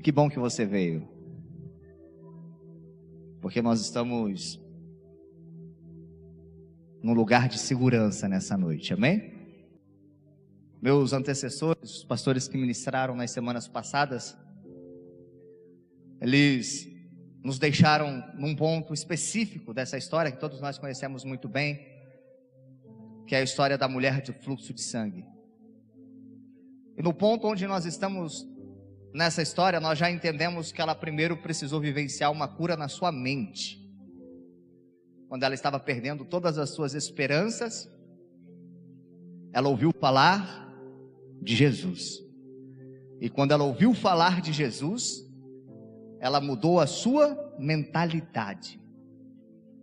Que bom que você veio, porque nós estamos num lugar de segurança nessa noite, amém? Meus antecessores, os pastores que ministraram nas semanas passadas, eles nos deixaram num ponto específico dessa história que todos nós conhecemos muito bem, que é a história da mulher de fluxo de sangue. E no ponto onde nós estamos nessa história, nós já entendemos que ela primeiro precisou vivenciar uma cura na sua mente, quando ela estava perdendo todas as suas esperanças. Ela ouviu falar de Jesus, e quando ela ouviu falar de Jesus, ela mudou a sua mentalidade,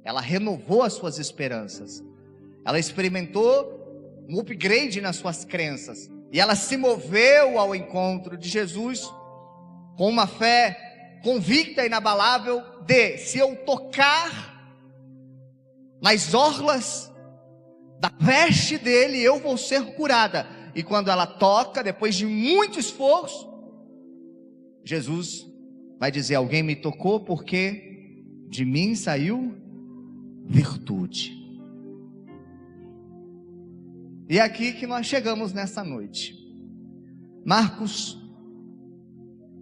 ela renovou as suas esperanças, ela experimentou um upgrade nas suas crenças, e ela se moveu ao encontro de Jesus com uma fé convicta e inabalável de: se eu tocar nas orlas da veste dele, eu vou ser curada. E quando ela toca, depois de muito esforço, Jesus vai dizer: alguém me tocou porque de mim saiu virtude. E é aqui que nós chegamos nessa noite. Marcos,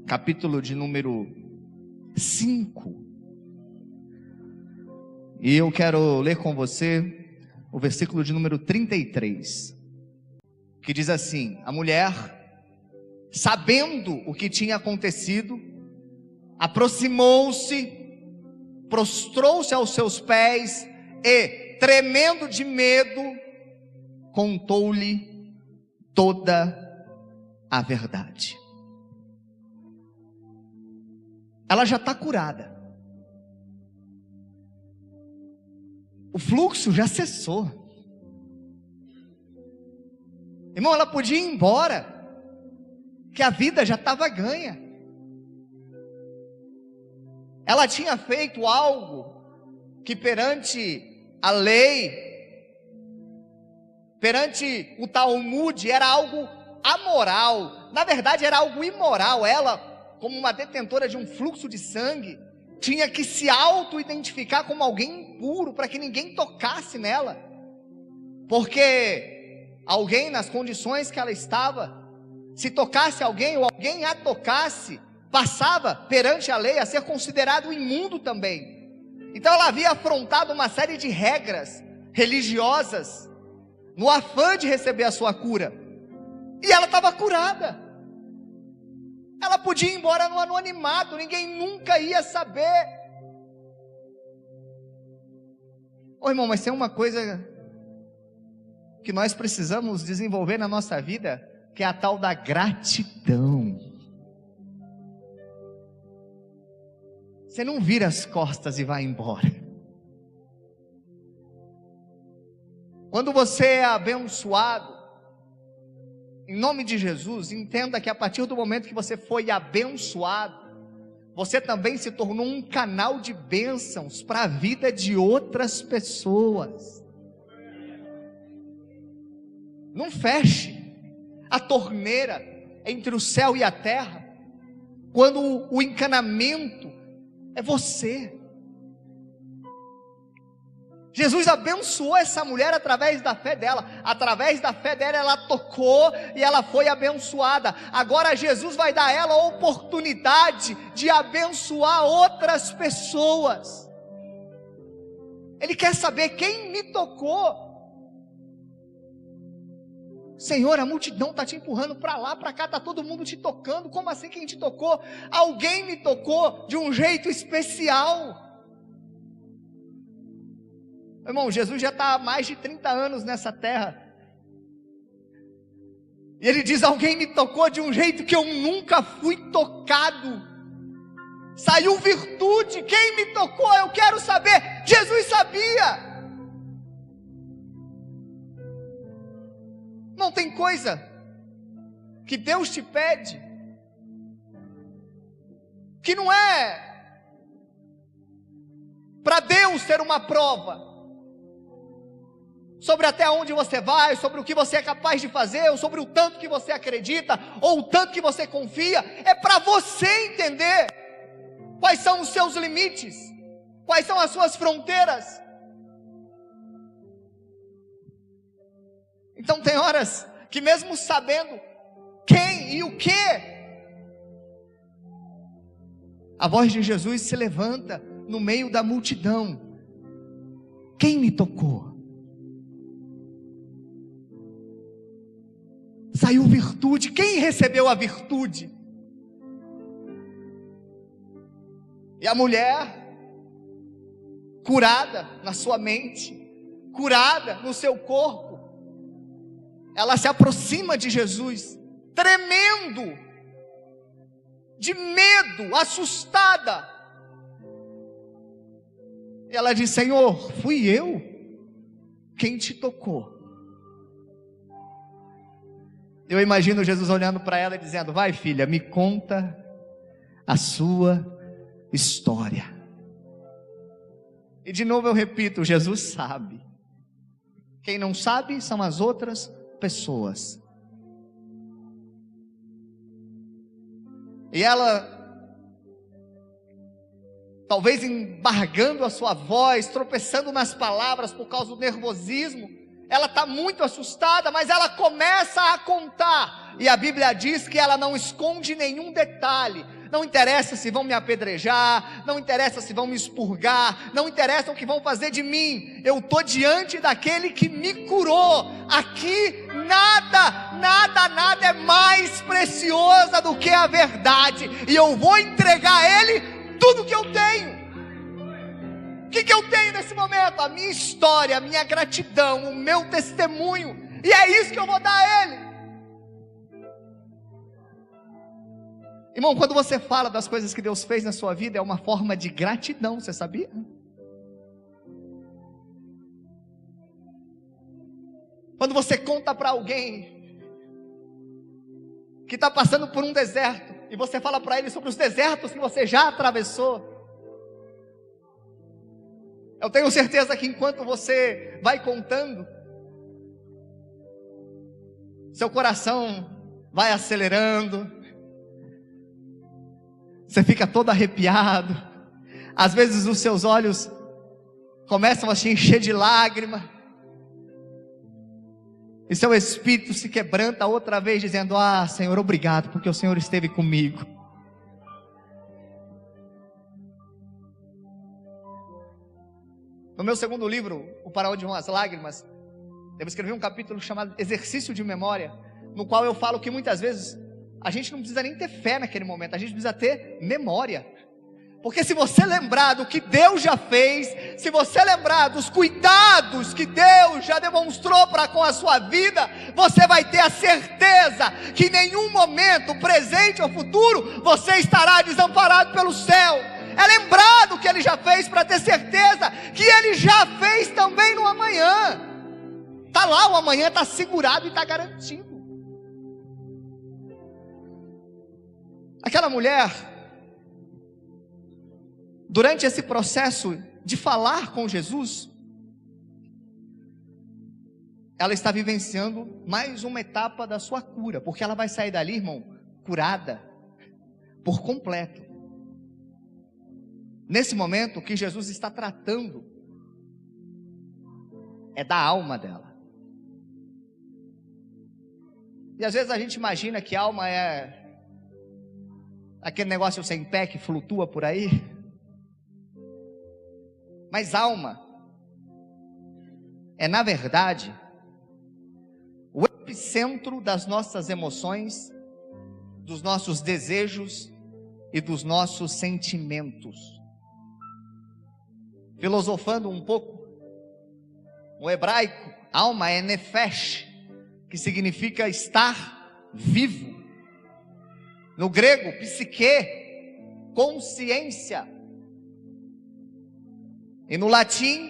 capítulo de número 5. E eu quero ler com você o versículo de número 33, que diz assim: a mulher, sabendo o que tinha acontecido, aproximou-se, prostrou-se aos seus pés e, tremendo de medo, contou-lhe toda a verdade. Ela já está curada, o fluxo já cessou. Irmão, ela podia ir embora, que a vida já estava ganha. Ela tinha feito algo que perante a lei, perante o Talmud, era algo amoral. Na verdade era algo imoral. Ela, como uma detentora de um fluxo de sangue, tinha que se auto-identificar como alguém impuro, para que ninguém tocasse nela, porque alguém, nas condições que ela estava, se tocasse alguém ou alguém a tocasse, passava perante a lei a ser considerado imundo também. Então ela havia afrontado uma série de regras religiosas no afã de receber a sua cura, e ela estava curada. Ela podia ir embora no anonimato, ninguém nunca ia saber. Ô irmão, mas tem uma coisa que nós precisamos desenvolver na nossa vida, que é a tal da gratidão. Você não vira as costas e vai embora. Quando você é abençoado, em nome de Jesus, entenda que a partir do momento que você foi abençoado, você também se tornou um canal de bênçãos para a vida de outras pessoas. Não feche a torneira entre o céu e a terra, quando o encanamento é você. Jesus abençoou essa mulher através da fé dela. Através da fé dela, ela tocou e ela foi abençoada. Agora Jesus vai dar a ela a oportunidade de abençoar outras pessoas. Ele quer saber: quem me tocou? Senhor, a multidão está te empurrando para lá, para cá, está todo mundo te tocando. Como assim quem te tocou? Alguém me tocou de um jeito especial. Irmão, Jesus já está há mais de 30 anos nessa terra, e ele diz: alguém me tocou de um jeito que eu nunca fui tocado. Saiu virtude. Quem me tocou? Eu quero saber. Jesus sabia. Não tem coisa que Deus te pede que não é para Deus ter uma prova. sobre até onde você vai, sobre o que você é capaz de fazer, ou sobre o tanto que você acredita, ou o tanto que você confia. É para você entender quais são os seus limites, quais são as suas fronteiras. Então tem horas que mesmo sabendo quem e o que, a voz de Jesus se levanta no meio da multidão. Quem me tocou? Saiu virtude. Quem recebeu a virtude? E a mulher, curada na sua mente, curada no seu corpo, ela se aproxima de Jesus, tremendo, de medo, assustada. Ela diz: Senhor, fui eu quem te tocou. Eu imagino Jesus olhando para ela e dizendo: vai, filha, me conta a sua história. E de novo eu repito, Jesus sabe. Quem não sabe são as outras pessoas. E ela, talvez embargando a sua voz, tropeçando nas palavras por causa do nervosismo, ela está muito assustada, mas ela começa a contar, e a Bíblia diz que ela não esconde nenhum detalhe. Não interessa se vão me apedrejar, não interessa se vão me expurgar, não interessa o que vão fazer de mim, eu estou diante daquele que me curou. Aqui nada é mais preciosa do que a verdade, e eu vou entregar a Ele tudo que eu tenho. O que eu tenho nesse momento? A minha história, a minha gratidão, o meu testemunho, e é isso que eu vou dar a Ele. Irmão, quando você fala das coisas que Deus fez na sua vida, é uma forma de gratidão, você sabia? Quando você conta para alguém que está passando por um deserto, e você fala para ele sobre os desertos que você já atravessou, eu tenho certeza que enquanto você vai contando, seu coração vai acelerando, você fica todo arrepiado, às vezes os seus olhos começam a se encher de lágrima, e seu espírito se quebranta outra vez, dizendo: ah, Senhor, obrigado, porque o Senhor esteve comigo. No meu segundo livro, O Para Onde Vão as Lágrimas, eu escrevi um capítulo chamado Exercício de Memória, no qual eu falo que muitas vezes a gente não precisa nem ter fé naquele momento, a gente precisa ter memória. Porque se você lembrar do que Deus já fez, se você lembrar dos cuidados que Deus já demonstrou para com a sua vida, você vai ter a certeza que em nenhum momento, presente ou futuro, você estará desamparado pelo céu. É lembrar do que Ele já fez para ter certeza que Ele já fez também no amanhã. Está lá, o amanhã está segurado e está garantido. Aquela mulher, durante esse processo de falar com Jesus, ela está vivenciando mais uma etapa da sua cura, porque ela vai sair dali, irmão, curada por completo. Nesse momento, o que Jesus está tratando é da alma dela. E às vezes a gente imagina que alma é aquele negócio sem pé que flutua por aí. Mas alma é, na verdade, o epicentro das nossas emoções, dos nossos desejos e dos nossos sentimentos. Filosofando um pouco, no hebraico, alma é nefesh, que significa estar vivo. No grego, psique, consciência. E no latim,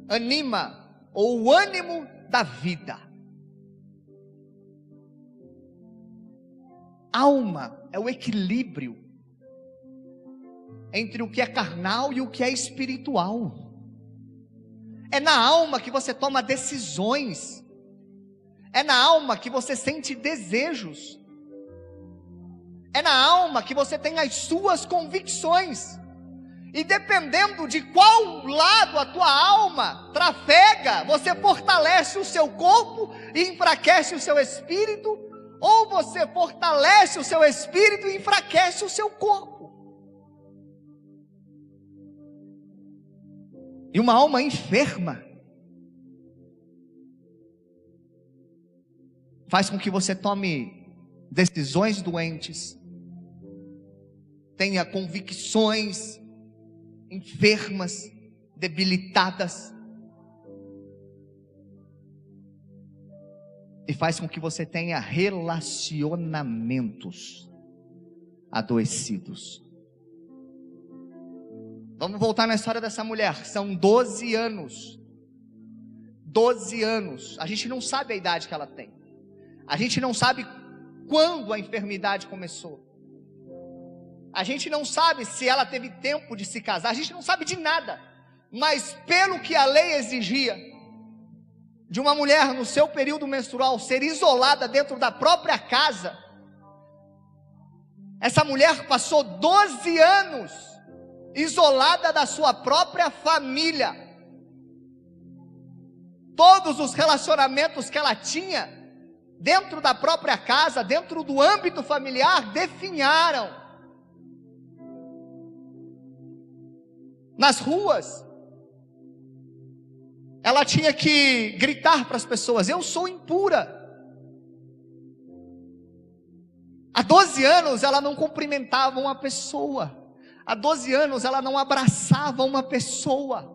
anima, ou o ânimo da vida. Alma é o equilíbrio entre o que é carnal e o que é espiritual. É na alma que você toma decisões. É na alma que você sente desejos. É na alma que você tem as suas convicções. E dependendo de qual lado a tua alma trafega, você fortalece o seu corpo e enfraquece o seu espírito, ou você fortalece o seu espírito e enfraquece o seu corpo. E uma alma enferma faz com que você tome decisões doentes, tenha convicções enfermas, debilitadas, e faz com que você tenha relacionamentos adoecidos. Vamos voltar na história dessa mulher. São 12 anos. 12 anos. A gente não sabe a idade que ela tem. A gente não sabe quando a enfermidade começou. A gente não sabe se ela teve tempo de se casar. A gente não sabe de nada. Mas pelo que a lei exigia, de uma mulher no seu período menstrual ser isolada dentro da própria casa, essa mulher passou 12 anos isolada da sua própria família. Todos os relacionamentos que ela tinha dentro da própria casa, dentro do âmbito familiar, definharam. Nas ruas, ela tinha que gritar para as pessoas: eu sou impura. Há 12 anos ela não cumprimentava uma pessoa. Há 12 anos ela não abraçava uma pessoa.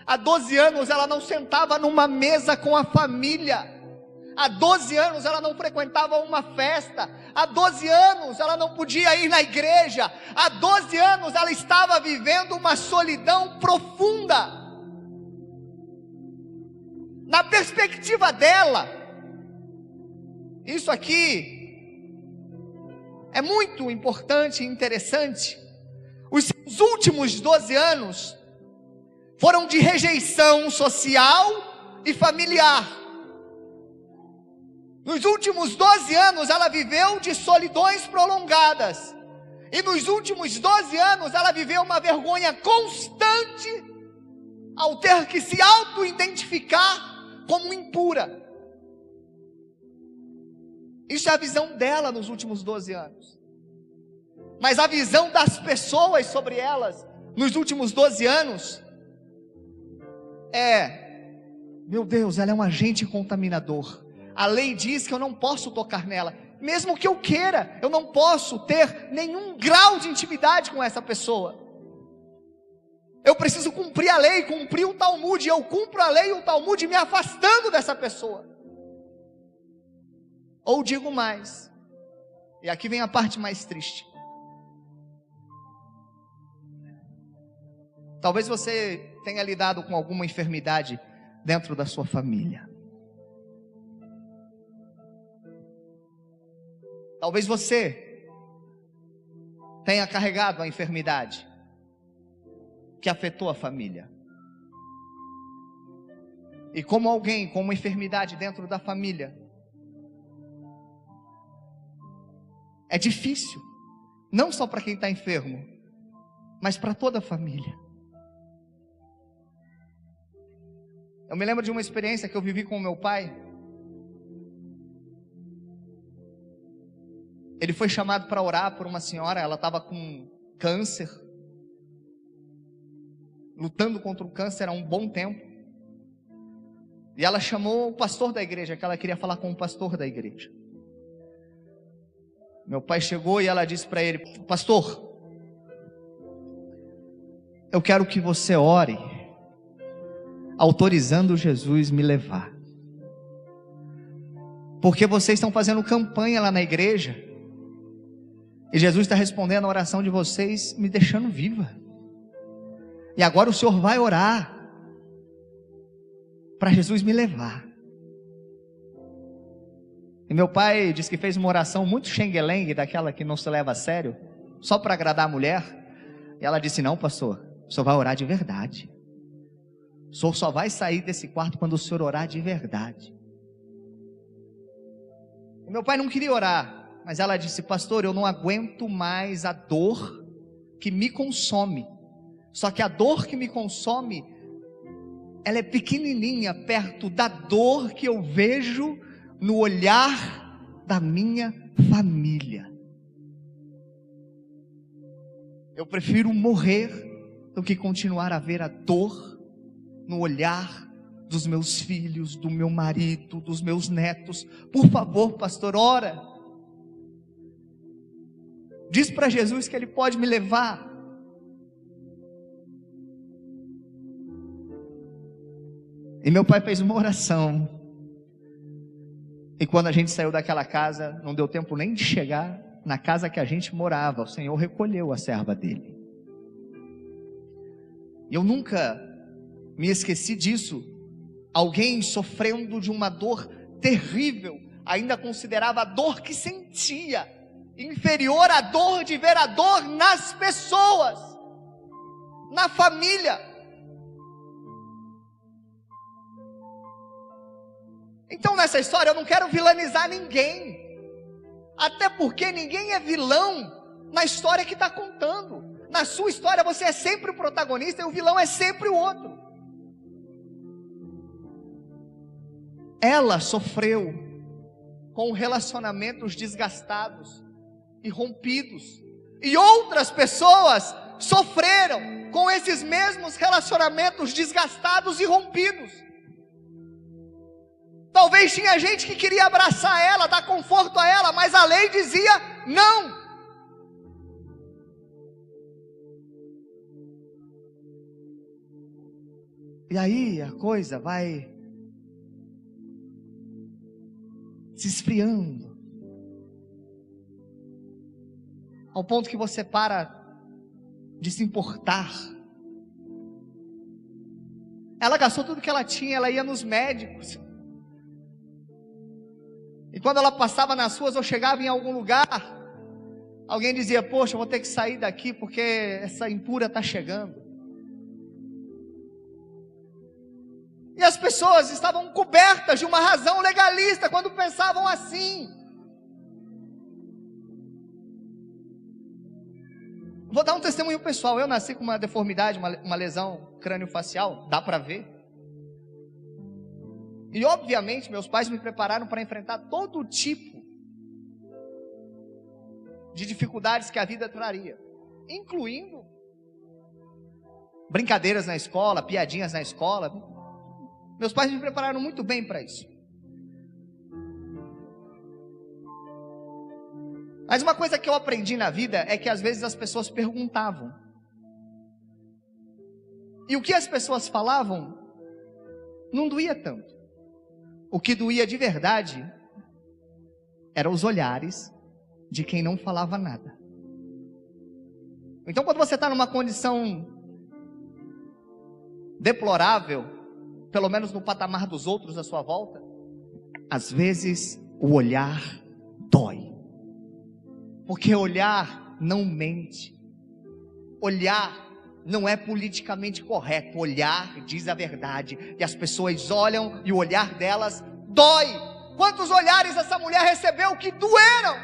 Há 12 anos ela não sentava numa mesa com a família. Há 12 anos ela não frequentava uma festa. Há 12 anos ela não podia ir na igreja. Há 12 anos ela estava vivendo uma solidão profunda. Na perspectiva dela, isso aqui é muito importante e interessante. Os seus últimos 12 anos foram de rejeição social e familiar. Nos últimos 12 anos ela viveu de solidões prolongadas. E nos últimos 12 anos ela viveu uma vergonha constante ao ter que se auto-identificar como impura. Isso é a visão dela nos últimos 12 anos. Mas a visão das pessoas sobre elas nos últimos 12 anos é: meu Deus, ela é um agente contaminador. A lei diz que eu não posso tocar nela. Mesmo que eu queira, eu não posso ter nenhum grau de intimidade com essa pessoa. Eu preciso cumprir a lei, cumprir o Talmud. E eu cumpro a lei e o Talmud me afastando dessa pessoa. Ou digo mais, e aqui vem a parte mais triste. Talvez você tenha lidado com alguma enfermidade dentro da sua família. Talvez você tenha carregado a enfermidade que afetou a família. E como alguém com uma enfermidade dentro da família, é difícil, não só para quem está enfermo, mas para toda a família. Eu me lembro de uma experiência que eu vivi com o meu pai. Ele foi chamado para orar por uma senhora, ela estava com câncer, lutando contra o câncer há um bom tempo. E ela chamou o pastor da igreja, que ela queria falar com o pastor da igreja. Meu pai chegou e ela disse para ele: pastor, eu quero que você ore, autorizando Jesus me levar. Porque vocês estão fazendo campanha lá na igreja, e Jesus está respondendo a oração de vocês, me deixando viva. E agora o senhor vai orar para Jesus me levar. E meu pai disse que fez uma oração muito xengue-lengue, daquela que não se leva a sério, só para agradar a mulher. E ela disse: não, pastor, o senhor vai orar de verdade. O senhor só vai sair desse quarto quando o senhor orar de verdade. E meu pai não queria orar, mas ela disse: pastor, eu não aguento mais a dor que me consome. Só que a dor que me consome, ela é pequenininha perto da dor que eu vejo no olhar da minha família. Eu prefiro morrer do que continuar a ver a dor no olhar dos meus filhos, do meu marido, dos meus netos. Por favor, pastor, ora. Diz para Jesus que Ele pode me levar. E meu pai fez uma oração. E quando a gente saiu daquela casa, não deu tempo nem de chegar na casa que a gente morava. O Senhor recolheu a serva dele. E eu nunca me esqueci disso. Alguém sofrendo de uma dor terrível, ainda considerava a dor que sentia inferior à dor de ver a dor nas pessoas, na família. Então nessa história eu não quero vilanizar ninguém, até porque ninguém é vilão na história que está contando. Na sua história você é sempre o protagonista e o vilão é sempre o outro. Ela sofreu com relacionamentos desgastados e rompidos, e outras pessoas sofreram com esses mesmos relacionamentos desgastados e rompidos. Talvez tinha gente que queria abraçar ela, dar conforto a ela, mas a lei dizia não. E aí a coisa vai se esfriando, ao ponto que você para de se importar. Ela gastou tudo que ela tinha, ela ia nos médicos, e quando ela passava nas ruas ou chegava em algum lugar, alguém dizia: poxa, eu vou ter que sair daqui porque essa impura está chegando. E as pessoas estavam cobertas de uma razão legalista quando pensavam assim. Vou dar um testemunho pessoal. Eu nasci com uma deformidade, uma lesão crâniofacial, dá para ver. E obviamente meus pais me prepararam para enfrentar todo tipo de dificuldades que a vida traria, incluindo brincadeiras na escola, piadinhas na escola. Meus pais me prepararam muito bem para isso. Mas uma coisa que eu aprendi na vida é que às vezes as pessoas perguntavam, e o que as pessoas falavam não doía tanto. O que doía de verdade eram os olhares de quem não falava nada. Então quando você está numa condição deplorável, pelo menos no patamar dos outros à sua volta, às vezes o olhar dói, porque olhar não mente, olhar não é politicamente correto, olhar diz a verdade, e as pessoas olham e o olhar delas dói. Quantos olhares essa mulher recebeu que doeram?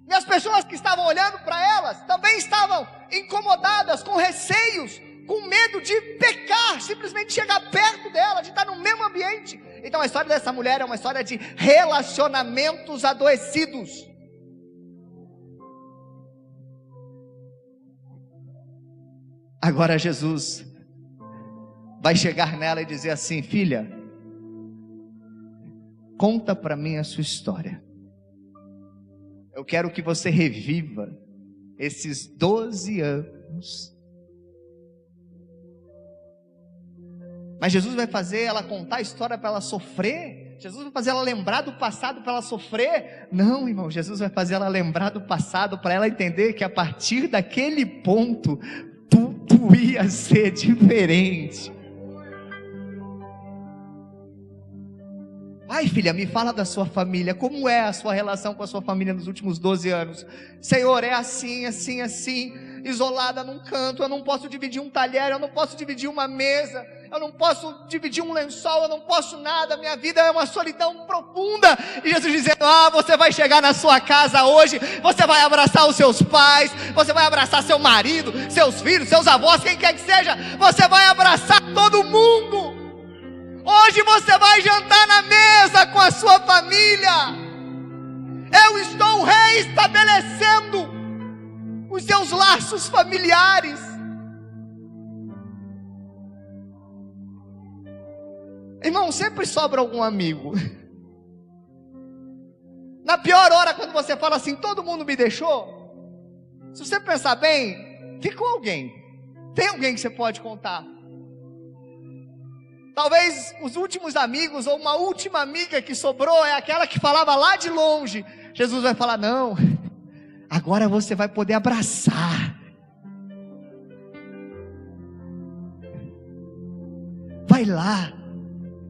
E as pessoas que estavam olhando para elas também estavam incomodadas, com receios, com medo de pecar, simplesmente chegar perto dela, de estar no mesmo ambiente. Então a história dessa mulher é uma história de relacionamentos adoecidos. Agora Jesus vai chegar nela e dizer assim: filha, conta para mim a sua história. Eu quero que você reviva esses 12 anos. Mas Jesus vai fazer ela contar a história para ela sofrer? Jesus vai fazer ela lembrar do passado para ela sofrer? Não, irmão, Jesus vai fazer ela lembrar do passado para ela entender que a partir daquele ponto tudo ia ser diferente. Ai, filha, me fala da sua família. Como é a sua relação com a sua família nos últimos 12 anos? Senhor, é assim, assim, assim. isolada num canto, eu não posso dividir um talher, eu não posso dividir uma mesa, eu não posso dividir um lençol, eu não posso nada, minha vida é uma solidão profunda. E Jesus dizendo: você vai chegar na sua casa hoje, você vai abraçar os seus pais, você vai abraçar seu marido, seus filhos, seus avós, quem quer que seja, você vai abraçar todo mundo. Hoje você vai jantar na mesa com a sua família. Eu estou reestabelecendo os seus laços familiares. Irmão, sempre sobra algum amigo. Na pior hora, quando você fala assim: todo mundo me deixou, se você pensar bem, ficou alguém. Tem alguém que você pode contar. Talvez os últimos amigos, ou uma última amiga que sobrou, é aquela que falava lá de longe. Jesus vai falar: não, agora você vai poder abraçar. Vai lá,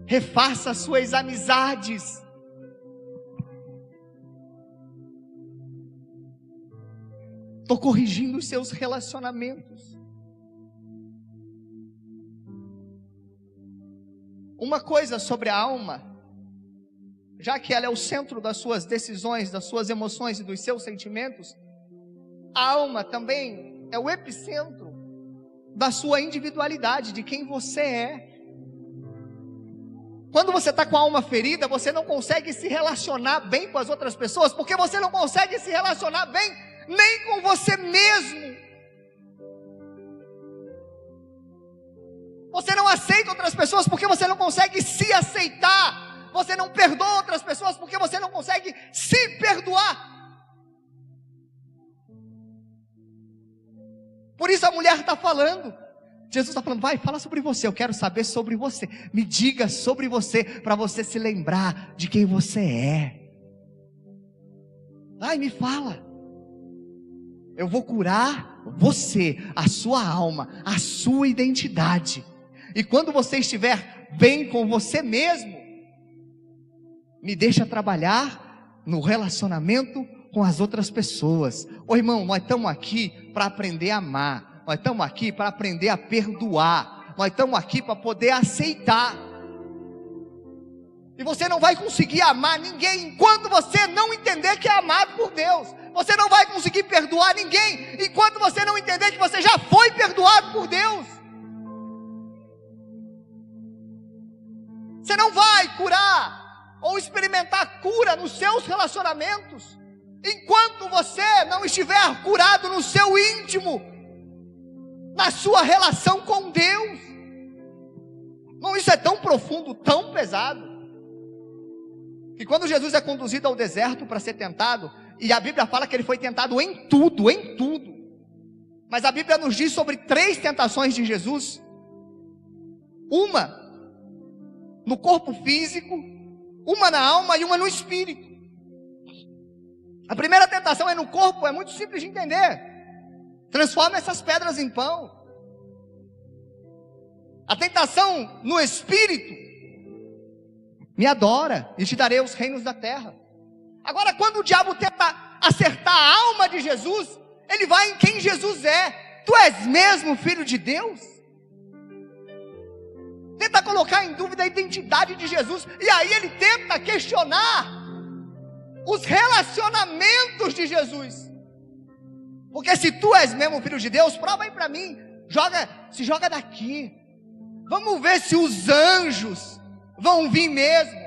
refaça as suas amizades. Estou corrigindo os seus relacionamentos. Uma coisa sobre a alma, já que ela é o centro das suas decisões, das suas emoções e dos seus sentimentos, a alma também é o epicentro da sua individualidade, de quem você é. Quando você está com a alma ferida, você não consegue se relacionar bem com as outras pessoas, porque você não consegue se relacionar bem nem com você mesmo. Você não aceita outras pessoas porque você não consegue se aceitar. Você não perdoa outras pessoas porque você não consegue se perdoar. Por isso a mulher está falando. Jesus está falando: vai, fala sobre você, eu quero saber sobre você. Me diga sobre você, para você se lembrar de quem você é. Vai, me fala. Eu vou curar você, a sua alma, a sua identidade. E quando você estiver bem com você mesmo, me deixa trabalhar no relacionamento com as outras pessoas. Ô irmão, nós estamos aqui para aprender a amar. Nós estamos aqui para aprender a perdoar. Nós estamos aqui para poder aceitar. E você não vai conseguir amar ninguém enquanto você não entender que é amado por Deus. Você não vai conseguir perdoar ninguém enquanto você não entender que você já foi perdoado por Deus. Você não vai curar ou experimentar cura nos seus relacionamentos enquanto você não estiver curado no seu íntimo, na sua relação com Deus. Não, isso é tão profundo, tão pesado, que quando Jesus é conduzido ao deserto para ser tentado, e a Bíblia fala que ele foi tentado em tudo, mas a Bíblia nos diz sobre 3 tentações de Jesus. Uma no corpo físico, uma na alma e uma no espírito. A primeira tentação é no corpo, é muito simples de entender: transforma essas pedras em pão. A tentação no espírito: me adora e te darei os reinos da terra. Agora, quando o diabo tenta acertar a alma de Jesus, ele vai em quem Jesus é. Tu és mesmo filho de Deus? Tenta colocar em dúvida a identidade de Jesus, e aí ele tenta questionar os relacionamentos de Jesus. Porque se tu és mesmo filho de Deus, prova aí para mim, se joga daqui. Vamos ver se os anjos vão vir mesmo.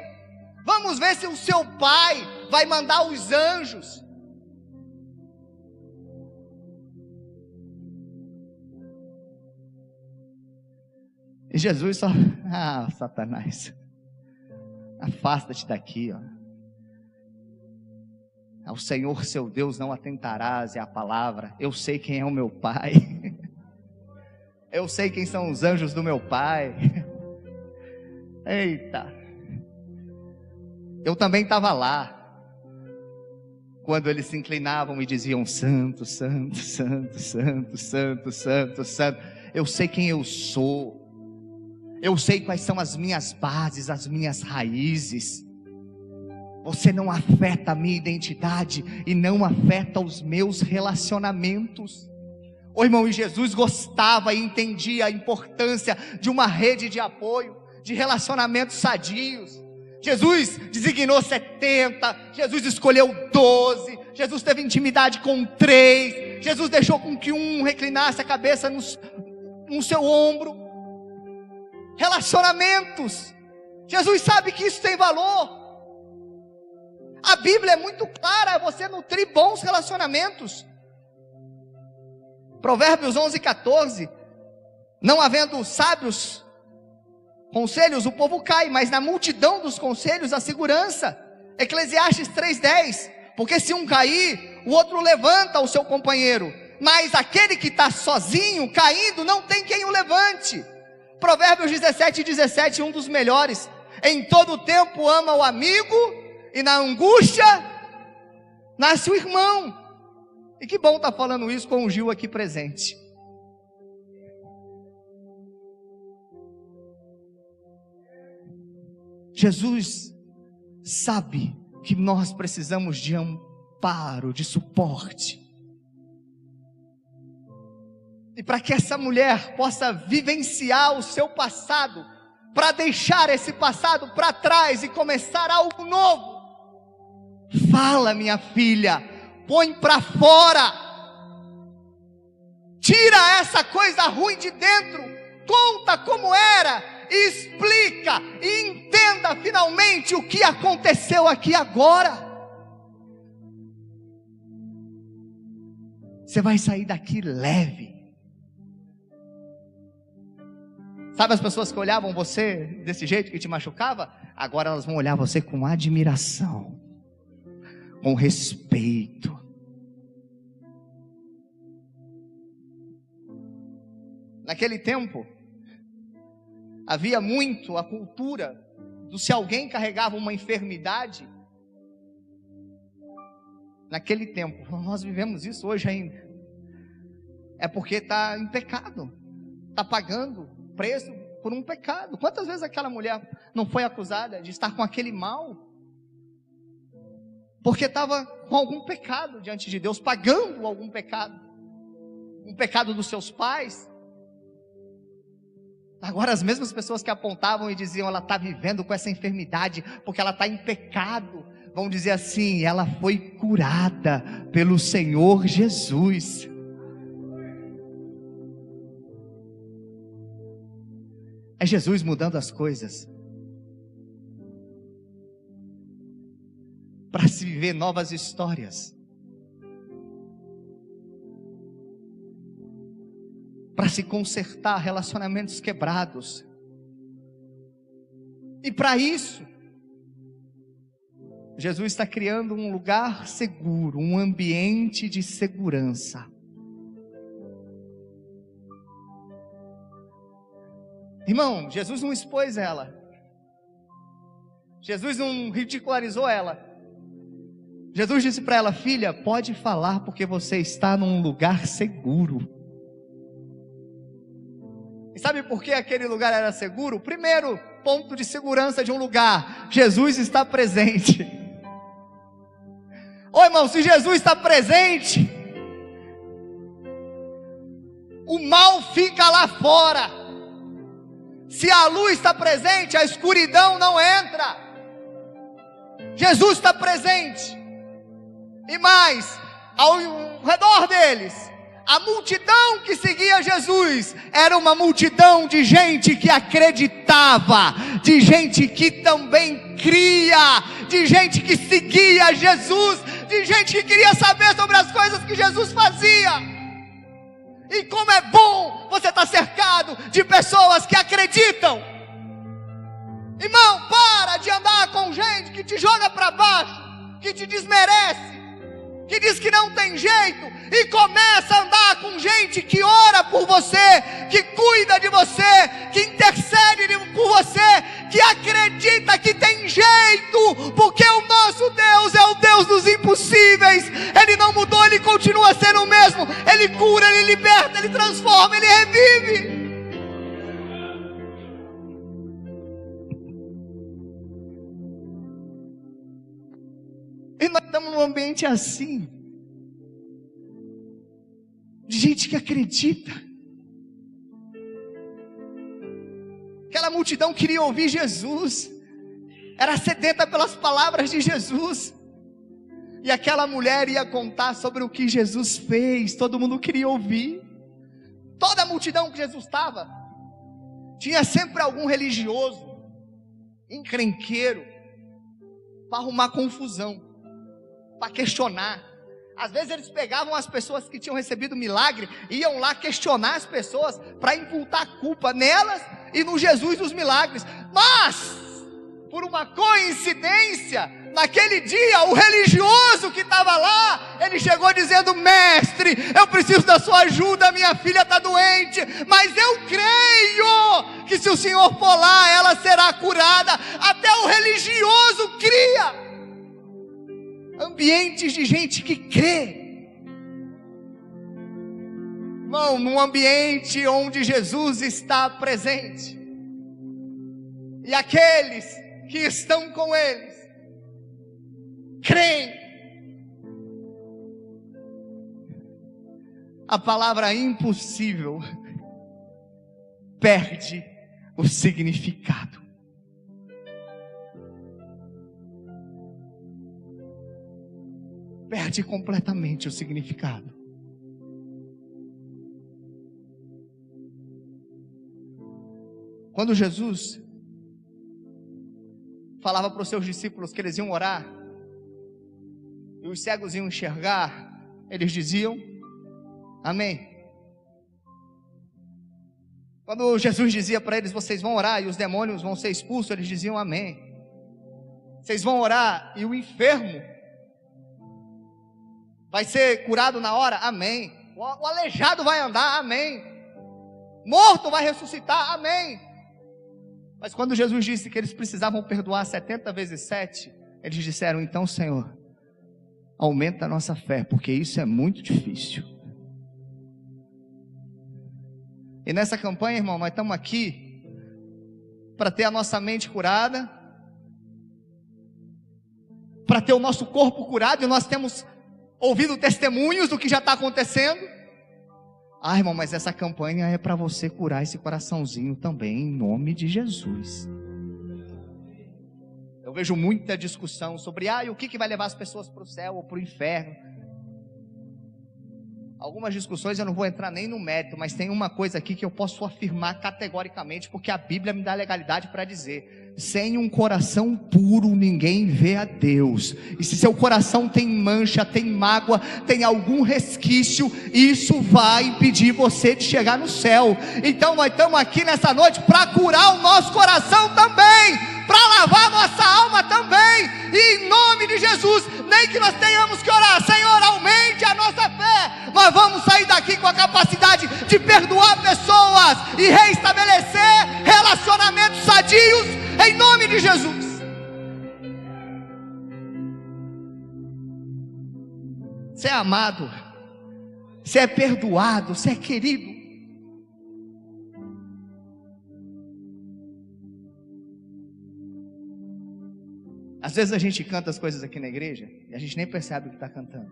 Vamos ver se o seu pai vai mandar os anjos. E Jesus só: Satanás, afasta-te daqui, ó. Ao Senhor seu Deus não atentarás, é a palavra. Eu sei quem é o meu pai. Eu sei quem são os anjos do meu pai. Eita. Eu também estava lá, quando eles se inclinavam e diziam: santo, santo, santo, santo, santo, santo, santo. Eu sei quem eu sou. Eu sei quais são as minhas bases, as minhas raízes. Você não afeta a minha identidade e não afeta os meus relacionamentos. Ô irmão, e Jesus gostava e entendia a importância de uma rede de apoio, de relacionamentos sadios. Jesus designou 70, Jesus escolheu 12, Jesus teve intimidade com 3, Jesus deixou com que um reclinasse a cabeça no seu ombro. Relacionamentos, Jesus sabe que isso tem valor. A Bíblia é muito clara, você nutrir bons relacionamentos. Provérbios 11:14, não havendo sábios conselhos, o povo cai, mas na multidão dos conselhos a segurança. Eclesiastes 3:10, porque se um cair, o outro levanta o seu companheiro, mas aquele que está sozinho, caindo, não tem quem o levante. Provérbios 17:17, um dos melhores, em todo tempo ama o amigo, e na angústia nasce o irmão. E que bom estar falando isso com o Gil aqui presente. Jesus sabe que nós precisamos de amparo, de suporte. E para que essa mulher possa vivenciar o seu passado, para deixar esse passado para trás e começar algo novo, fala, minha filha, põe para fora, tira essa coisa ruim de dentro, conta como era, e explica, e entenda finalmente o que aconteceu aqui agora. Você vai sair daqui leve. Sabe as pessoas que olhavam você desse jeito, que te machucava? Agora elas vão olhar você com admiração, com respeito. Naquele tempo, havia muito a cultura do se alguém carregava uma enfermidade. Naquele tempo, nós vivemos isso hoje ainda, é porque está em pecado, está pagando preço por um pecado. Quantas vezes aquela mulher não foi acusada de estar com aquele mal? Porque estava com algum pecado diante de Deus, pagando algum pecado, um pecado dos seus pais. Agora as mesmas pessoas que apontavam e diziam, ela está vivendo com essa enfermidade, porque ela está em pecado, vão dizer assim, ela foi curada pelo Senhor Jesus. É Jesus mudando as coisas, para se viver novas histórias, para se consertar relacionamentos quebrados. E para isso, Jesus está criando um lugar seguro, um ambiente de segurança. Irmão, Jesus não expôs ela, Jesus não ridicularizou ela. Jesus disse para ela, filha, pode falar porque você está num lugar seguro. E sabe por que aquele lugar era seguro? Primeiro ponto de segurança de um lugar, Jesus está presente. Ô irmão, se Jesus está presente, o mal fica lá fora. Se a luz está presente, a escuridão não entra. Jesus está presente. E mais, ao redor deles, a multidão que seguia Jesus era uma multidão de gente que acreditava, de gente que também cria, de gente que seguia Jesus, de gente que queria saber sobre as coisas que Jesus fazia. E como é bom você estar cercado de pessoas que acreditam. Irmão, para de andar com gente que te joga para baixo, que te desmerece, que diz que não tem jeito, e começa a andar com gente que ora por você, que cuida de você, que intercede por você, que acredita que tem jeito, porque o nosso Deus é o Deus dos impossíveis. Ele não mudou, Ele continua sendo o mesmo. Ele cura, Ele liberta, Ele transforma, Ele revive. E nós estamos num ambiente assim. de gente que acredita. Aquela multidão queria ouvir Jesus, era sedenta pelas palavras de Jesus. E aquela mulher ia contar sobre o que Jesus fez, todo mundo queria ouvir. Toda a multidão que Jesus estava, tinha sempre algum religioso, encrenqueiro, para arrumar confusão, para questionar. Às vezes eles pegavam as pessoas que tinham recebido milagre, iam lá questionar as pessoas, para imputar a culpa nelas e no Jesus dos milagres. Mas, por uma coincidência, naquele dia, o religioso que estava lá, ele chegou dizendo: mestre, eu preciso da sua ajuda, minha filha está doente, mas eu creio que se o senhor for lá, ela será curada. Até o religioso cria ambientes de gente que crê. Irmão, num ambiente onde Jesus está presente, e aqueles que estão com eles creem, a palavra impossível perde o significado. Perde completamente o significado. Quando Jesus falava para os seus discípulos que eles iam orar, e os cegos iam enxergar, eles diziam: amém. Quando Jesus dizia para eles: vocês vão orar e os demônios vão ser expulsos, eles diziam: amém. Vocês vão orar e o enfermo vai ser curado na hora, amém. O aleijado vai andar, amém. Morto vai ressuscitar, amém. Mas quando Jesus disse que eles precisavam perdoar 70 vezes 7, eles disseram: então, Senhor, aumenta a nossa fé, porque isso é muito difícil. E nessa campanha, irmão, nós estamos aqui para ter a nossa mente curada, para ter o nosso corpo curado, e nós temos ouvido testemunhos do que já está acontecendo. Ah, irmão, mas essa campanha é para você curar esse coraçãozinho também, em nome de Jesus. Eu vejo muita discussão sobre e o que vai levar as pessoas para o céu ou para o inferno. Algumas discussões eu não vou entrar nem no mérito, mas tem uma coisa aqui que eu posso afirmar categoricamente, porque a Bíblia me dá legalidade para dizer: sem um coração puro ninguém vê a Deus. E se seu coração tem mancha, tem mágoa, tem algum resquício, isso vai impedir você de chegar no céu. Então nós estamos aqui nessa noite para curar o nosso coração também, para lavar nossa alma também, e em nome de Jesus, nem que nós tenhamos que orar: Senhor, aumente a nossa fé, nós vamos sair daqui com a capacidade de perdoar pessoas e reestabelecer relacionamentos sadios, em nome de Jesus. Você é amado, você é perdoado, você é querido. Às vezes a gente canta as coisas aqui na igreja e a gente nem percebe o que está cantando.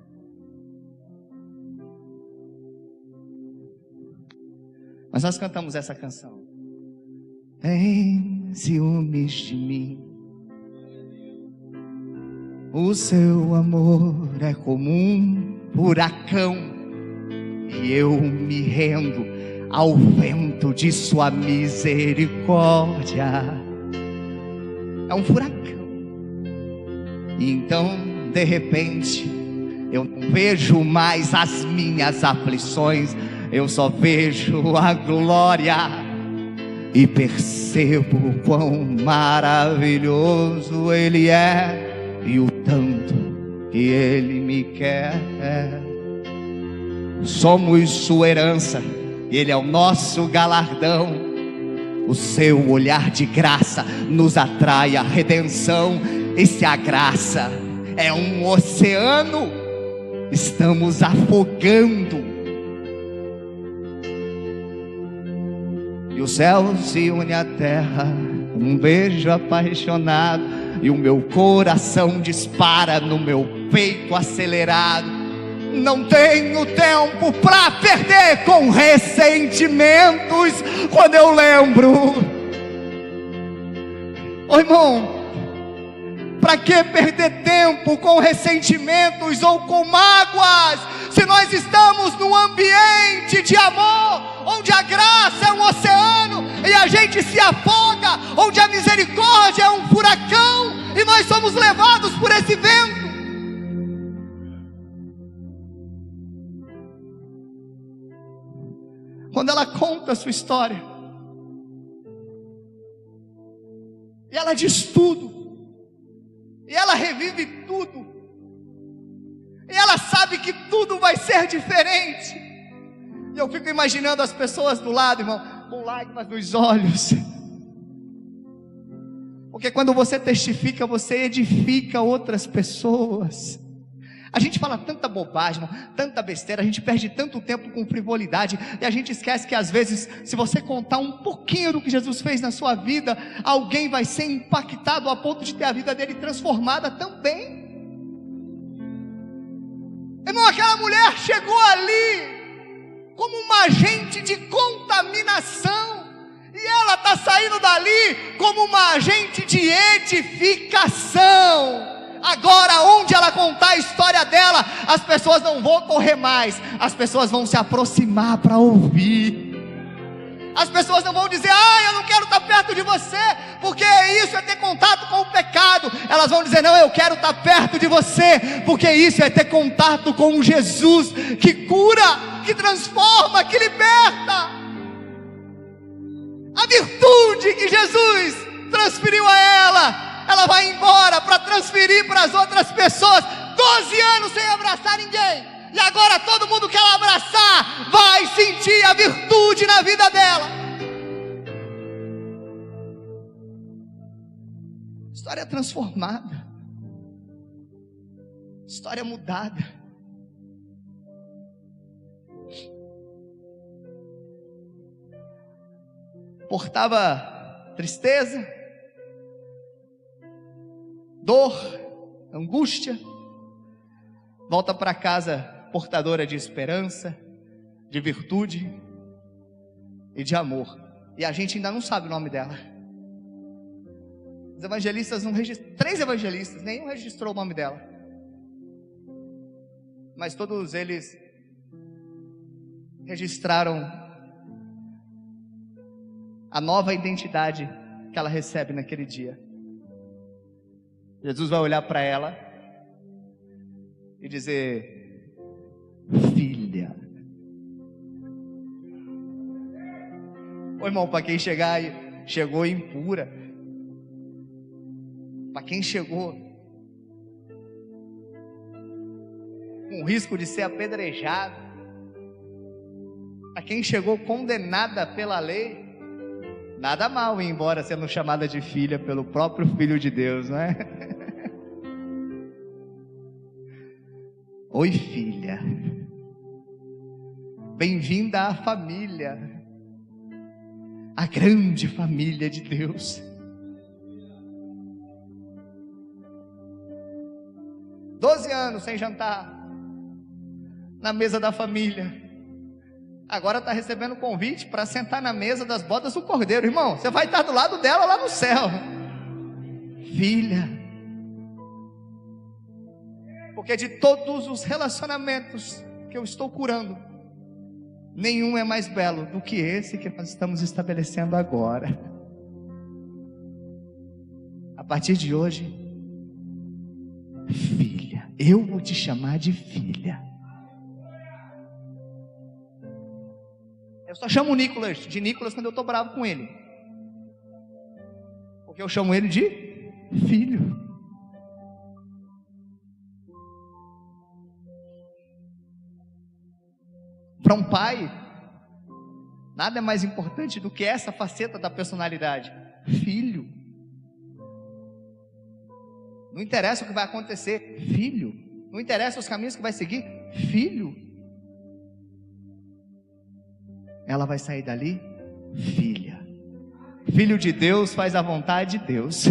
Mas nós cantamos essa canção: tem ciúmes de mim, o seu amor é como um furacão, e eu me rendo ao vento de sua misericórdia. É um furacão. E então, de repente, eu não vejo mais as minhas aflições, eu só vejo a glória, e percebo quão maravilhoso Ele é, e o tanto que Ele me quer. Somos sua herança, Ele é o nosso galardão. O seu olhar de graça nos atrai à redenção. E se a graça é um oceano, estamos afogando. E o céu se une à terra, um beijo apaixonado, e o meu coração dispara no meu peito acelerado. Não tenho tempo para perder com ressentimentos. Quando eu lembro, ô irmão, para que perder tempo com ressentimentos ou com mágoas, se nós estamos num ambiente de amor, onde a graça é um oceano e a gente se afoga, onde a misericórdia é um furacão e nós somos levados por esse vento. Quando ela conta a sua história, e ela diz tudo, e ela revive tudo, e ela sabe que tudo vai ser diferente, e eu fico imaginando as pessoas do lado, irmão, com lágrimas nos olhos, porque quando você testifica, você edifica outras pessoas. A gente fala tanta bobagem, tanta besteira, a gente perde tanto tempo com frivolidade, e a gente esquece que às vezes, se você contar um pouquinho do que Jesus fez na sua vida, alguém vai ser impactado a ponto de ter a vida dele transformada também. Irmão, aquela mulher chegou ali como um agente de contaminação, e ela está saindo dali como uma agente de edificação. Agora, onde ela contar a história dela, as pessoas não vão correr mais, as pessoas vão se aproximar para ouvir. As pessoas não vão dizer: eu não quero estar perto de você, porque isso é ter contato com o pecado. Elas vão dizer: não, eu quero estar perto de você, porque isso é ter contato com Jesus, que cura, que transforma, que liberta. A virtude que Jesus transferiu a ela vai embora para transferir para as outras pessoas. 12 anos sem abraçar ninguém, e agora todo mundo que ela abraçar vai sentir a virtude na vida dela. História transformada, história mudada. Portava tristeza, dor, angústia, volta para casa portadora de esperança, de virtude e de amor. E a gente ainda não sabe o nome dela. Os evangelistas não registraram, 3 evangelistas, nenhum registrou o nome dela, mas todos eles registraram a nova identidade que ela recebe naquele dia. Jesus vai olhar para ela e dizer: filha. Ô irmão, para quem chegou impura, para quem chegou com risco de ser apedrejado, para quem chegou condenada pela lei, nada mal ir embora sendo chamada de filha pelo próprio Filho de Deus, não é? Oi, filha, bem-vinda à família, a grande família de Deus. 12 anos sem jantar na mesa da família, agora está recebendo convite para sentar na mesa das bodas do Cordeiro. Irmão, você vai estar do lado dela lá no céu. Filha. Porque de todos os relacionamentos que eu estou curando, nenhum é mais belo do que esse que nós estamos estabelecendo agora. A partir de hoje, filha, eu vou te chamar de filha. Eu só chamo o Nicolas de Nicolas quando eu estou bravo com ele, porque eu chamo ele de filho. Para um pai, nada é mais importante do que essa faceta da personalidade: filho. Não interessa o que vai acontecer, filho. Não interessa os caminhos que vai seguir, filho. Ela vai sair dali, filha. Filho de Deus faz a vontade de Deus.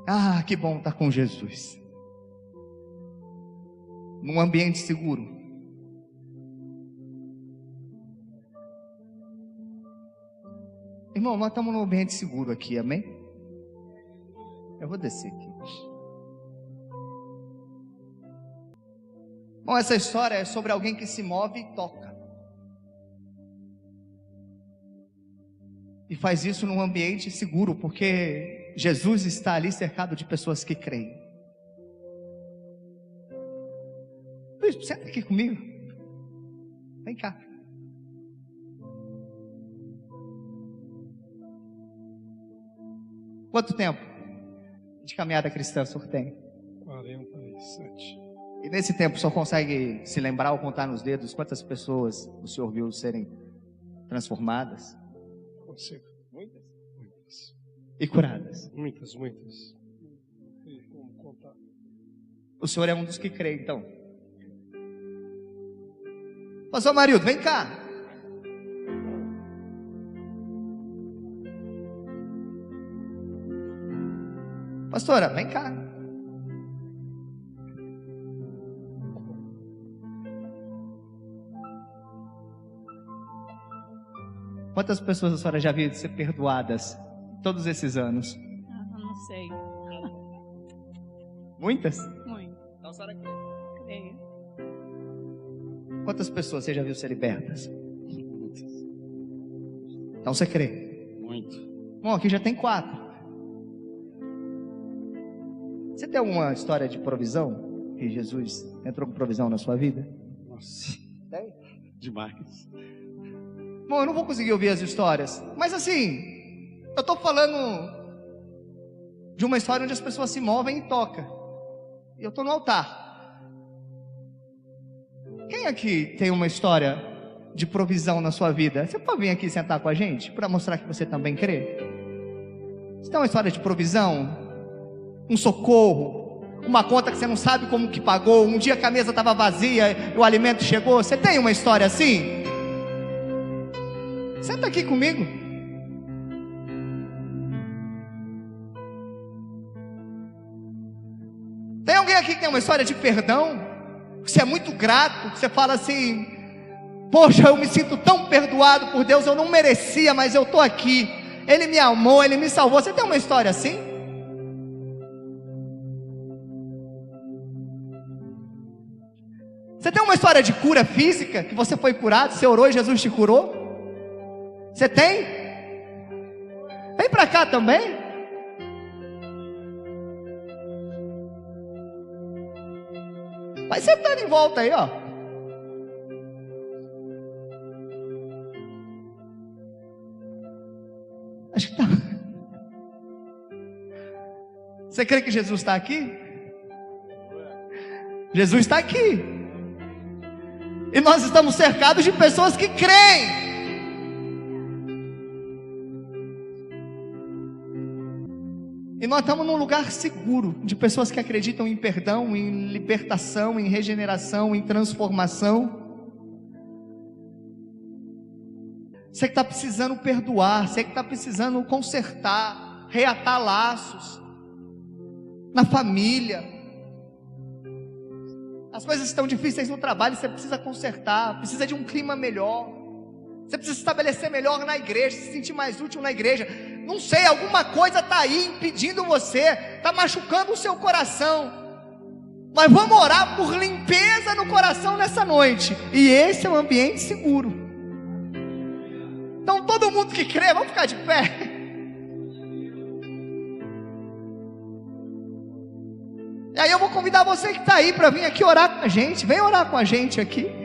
Ah, que bom estar com Jesus. num ambiente seguro? Irmão, nós estamos num ambiente seguro aqui, amém? Eu vou descer aqui. Bom, essa história é sobre alguém que se move e toca. E faz isso num ambiente seguro, porque Jesus está ali cercado de pessoas que creem. Luiz, senta aqui comigo. Vem cá. Quanto tempo de caminhada cristã o senhor tem? 47. E nesse tempo o senhor consegue se lembrar ou contar nos dedos quantas pessoas o senhor viu serem transformadas? Consigo. Muitas. E curadas? Muitas. E como contar? O senhor é um dos que crê, então. Pastor Marildo, vem cá. Pastora, vem cá. Quantas pessoas a senhora já viu ser perdoadas todos esses anos? Eu não sei. Muitas? Muito. Então a senhora crê. Creio. Quantas pessoas você já viu ser libertas? Muitas. Então você crê. Muito. Bom, aqui já tem 4. Você tem alguma história de provisão? Que Jesus entrou com provisão na sua vida? Nossa. Tem? Demais. Bom, eu não vou conseguir ouvir as histórias, mas assim, eu estou falando de uma história onde as pessoas se movem e tocam. E eu estou no altar. Quem aqui tem uma história de provisão na sua vida? Você pode vir aqui sentar com a gente para mostrar que você também crê? Você tem uma história de provisão? Um socorro? Uma conta que você não sabe como que pagou? Um dia que a mesa estava vazia e o alimento chegou? Você tem uma história assim? Senta aqui comigo. Tem alguém aqui que tem uma história de perdão? Você é muito grato, você fala assim: poxa, eu me sinto tão perdoado por Deus, eu não merecia, mas eu estou aqui. Ele me amou, Ele me salvou. Você tem uma história assim? Você tem uma história de cura física, que você foi curado, você orou e Jesus te curou? Você tem? Vem pra cá também. Vai sentando em volta aí, ó. Acho que tá. Você crê que Jesus está aqui? Jesus está aqui. E nós estamos cercados de pessoas que creem. E nós estamos num lugar seguro, de pessoas que acreditam em perdão, em libertação, em regeneração, em transformação. Você que está precisando perdoar, você que está precisando consertar, reatar laços, na família. As coisas estão difíceis no trabalho, você precisa consertar, precisa de um clima melhor. Você precisa estabelecer melhor na igreja, se sentir mais útil na igreja. Não sei, alguma coisa está aí impedindo você, está machucando o seu coração. Mas vamos orar por limpeza no coração nessa noite. E esse é um ambiente seguro. Então todo mundo que crê, vamos ficar de pé. E aí eu vou convidar você que está aí para vir aqui orar com a gente. Vem orar com a gente aqui.